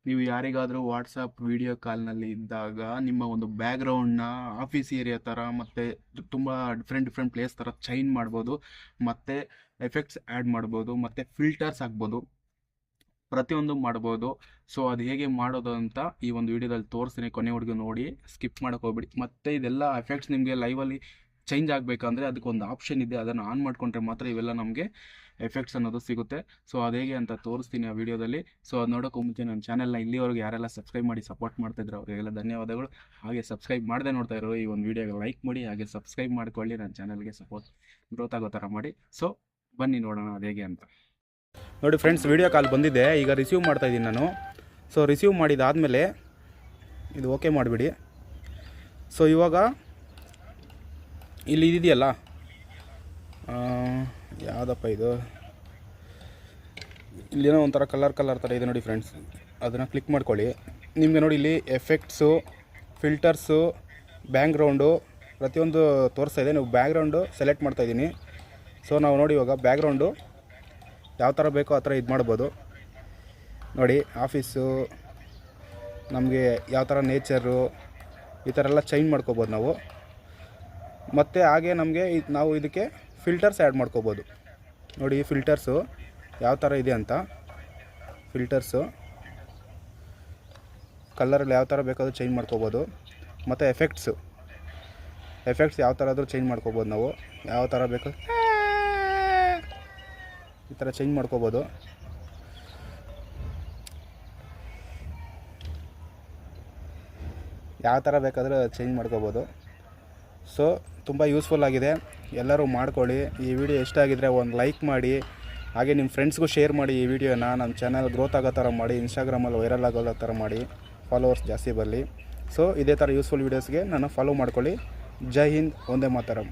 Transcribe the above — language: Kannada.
ನೀವು ಯಾರಿಗಾದರೂ ವಾಟ್ಸಪ್ ವಿಡಿಯೋ ಕಾಲ್ನಲ್ಲಿ ಇದ್ದಾಗ ನಿಮ್ಮ ಒಂದು ಬ್ಯಾಕ್ಗ್ರೌಂಡ್ನ ಆಫೀಸ್ ಏರಿಯಾ ಥರ ಮತ್ತು ತುಂಬ ಡಿಫ್ರೆಂಟ್ ಪ್ಲೇಸ್ ಥರ ಚೇಂಜ್ ಮಾಡ್ಬೋದು, ಮತ್ತು ಎಫೆಕ್ಟ್ಸ್ ಆ್ಯಡ್ ಮಾಡ್ಬೋದು, ಮತ್ತು ಫಿಲ್ಟರ್ಸ್ ಹಾಕ್ಬೋದು, ಪ್ರತಿಯೊಂದು ಮಾಡ್ಬೋದು. ಸೊ ಅದು ಹೇಗೆ ಮಾಡೋದು ಅಂತ ಈ ಒಂದು ವಿಡಿಯೋದಲ್ಲಿ ತೋರಿಸ್ತೀನಿ, ಕೊನೆವರೆಗೂ ನೋಡಿ, ಸ್ಕಿಪ್ ಮಾಡೋಕೆ ಹೋಗ್ಬಿಡಿ. ಮತ್ತು ಇದೆಲ್ಲ ಎಫೆಕ್ಟ್ಸ್ ನಿಮಗೆ ಲೈವಲ್ಲಿ ಚೇಂಜ್ ಆಗಬೇಕಂದ್ರೆ ಅದಕ್ಕೊಂದು ಆಪ್ಷನ್ ಇದೆ, ಅದನ್ನು ಆನ್ ಮಾಡಿಕೊಂಡ್ರೆ ಮಾತ್ರ ಇವೆಲ್ಲ ನಮಗೆ ಎಫೆಕ್ಟ್ಸ್ ಅನ್ನೋದು ಸಿಗುತ್ತೆ. ಸೊ ಅದು ಹೇಗೆ ಅಂತ ತೋರಿಸ್ತೀನಿ ಆ ವಿಡಿಯೋದಲ್ಲಿ. ಸೊ ಅದು ನೋಡೋಕ್ಕೂ ಮುಂಚೆ ನನ್ನ ಚಾನಲ್ನ ಇಲ್ಲಿವರೆಗೂ ಯಾರೆಲ್ಲ ಸಬ್ಸ್ಕ್ರೈಬ್ ಮಾಡಿ ಸಪೋರ್ಟ್ ಮಾಡ್ತಾಯಿದ್ರು ಅವರಿಗೆಲ್ಲ ಧನ್ಯವಾದಗಳು. ಹಾಗೆ ಸಬ್ಸ್ಕ್ರೈಬ್ ಮಾಡದೆ ನೋಡ್ತಾ ಇರೋ ಈ ಒಂದು ವಿಡಿಯೋಗೆ ಲೈಕ್ ಮಾಡಿ, ಹಾಗೆ ಸಬ್ಸ್ಕ್ರೈಬ್ ಮಾಡ್ಕೊಳ್ಳಿ, ನನ್ನ ಚಾನಲ್ಗೆ ಸಪೋರ್ಟ್ ಗ್ರೋತ್ ಆಗೋ ಥರ ಮಾಡಿ. ಸೊ ಬನ್ನಿ ನೋಡೋಣ ಅದು ಹೇಗೆ ಅಂತ. ನೋಡಿ ಫ್ರೆಂಡ್ಸ್, ವಿಡಿಯೋ ಕಾಲ್ ಬಂದಿದೆ, ಈಗ ರಿಸೀವ್ ಮಾಡ್ತಾಯಿದ್ದೀನಿ ನಾನು. ಸೊ ರಿಸೀವ್ ಮಾಡಿದಾದಮೇಲೆ ಇದು ಓಕೆ ಮಾಡಿಬಿಡಿ. ಸೊ ಇವಾಗ ಇಲ್ಲಿ ಇದೆಯಲ್ಲ, ಯಾವುದಪ್ಪ ಇದು, ಇಲ್ಲೇನೋ ಒಂಥರ ಕಲರ್ ಥರ ಇದೆ ನೋಡಿ ಫ್ರೆಂಡ್ಸ್, ಅದನ್ನು ಕ್ಲಿಕ್ ಮಾಡ್ಕೊಳ್ಳಿ. ನಿಮಗೆ ನೋಡಿ ಇಲ್ಲಿ ಎಫೆಕ್ಟ್ಸು, ಫಿಲ್ಟರ್ಸು, ಬ್ಯಾಕ್ಗ್ರೌಂಡು ಪ್ರತಿಯೊಂದು ತೋರಿಸ್ತಾ ಇದೆ. ನೀವು ಬ್ಯಾಕ್ಗ್ರೌಂಡು ಸೆಲೆಕ್ಟ್ ಮಾಡ್ತಾಯಿದ್ದೀನಿ. ಸೊ ನಾವು ನೋಡಿ ಇವಾಗ ಬ್ಯಾಕ್ಗ್ರೌಂಡು ಯಾವ ಥರ ಬೇಕೋ ಆ ಥರ ಇದು ಮಾಡ್ಬೋದು. ನೋಡಿ ಆಫೀಸು, ನಮಗೆ ಯಾವ ಥರ ನೇಚರು, ಈ ಥರ ಎಲ್ಲ ಚೇಂಜ್ ಮಾಡ್ಕೋಬೋದು ನಾವು. ಮತ್ತು ಹಾಗೆ ನಮಗೆ ನಾವು ಇದಕ್ಕೆ ಫಿಲ್ಟರ್ಸ್ ಆ್ಯಡ್ ಮಾಡ್ಕೋಬೋದು. ನೋಡಿ ಫಿಲ್ಟರ್ಸು ಯಾವ ಥರ ಇದೆ ಅಂತ, ಫಿಲ್ಟರ್ಸು ಕಲರಲ್ಲಿ ಯಾವ ಥರ ಬೇಕಾದರೂ ಚೇಂಜ್ ಮಾಡ್ಕೋಬೋದು. ಮತ್ತು ಎಫೆಕ್ಟ್ಸ್ ಯಾವ ಥರ ಆದರೂ ಚೇಂಜ್ ಮಾಡ್ಕೋಬೋದು. ನಾವು ಯಾವ ಥರ ಬೇಕು ಈ ಥರ ಚೇಂಜ್ ಮಾಡ್ಕೋಬೋದು. ಯಾವ ಥರ ಬೇಕಾದರೂ ಚೇಂಜ್ ಮಾಡ್ಕೋಬೋದು. ಸೊ ತುಂಬ ಯೂಸ್ಫುಲ್ ಆಗಿದೆ, ಎಲ್ಲರೂ ಮಾಡ್ಕೊಳ್ಳಿ. ಈ ವಿಡಿಯೋ ಇಷ್ಟ ಆಗಿದ್ದರೆ ಒಂದು ಲೈಕ್ ಮಾಡಿ, ಹಾಗೆ ನಿಮ್ಮ ಫ್ರೆಂಡ್ಸ್ಗೂ ಶೇರ್ ಮಾಡಿ. ಈ ವಿಡಿಯೋನ ನಮ್ಮ ಚಾನಲ್ ಗ್ರೋತ್ ಆಗೋ ಥರ ಮಾಡಿ, ಇನ್ಸ್ಟಾಗ್ರಾಮಲ್ಲಿ ವೈರಲ್ ಆಗೋ ಥರ ಮಾಡಿ, ಫಾಲೋವರ್ಸ್ ಜಾಸ್ತಿ ಬರಲಿ. ಸೊ ಇದೇ ಥರ ಯೂಸ್ಫುಲ್ ವೀಡಿಯೋಸ್ಗೆ ನಾನು ಫಾಲೋ ಮಾಡ್ಕೊಳ್ಳಿ. ಜೈ ಹಿಂದ್, ಒಂದೇ ಮಾತರಂ.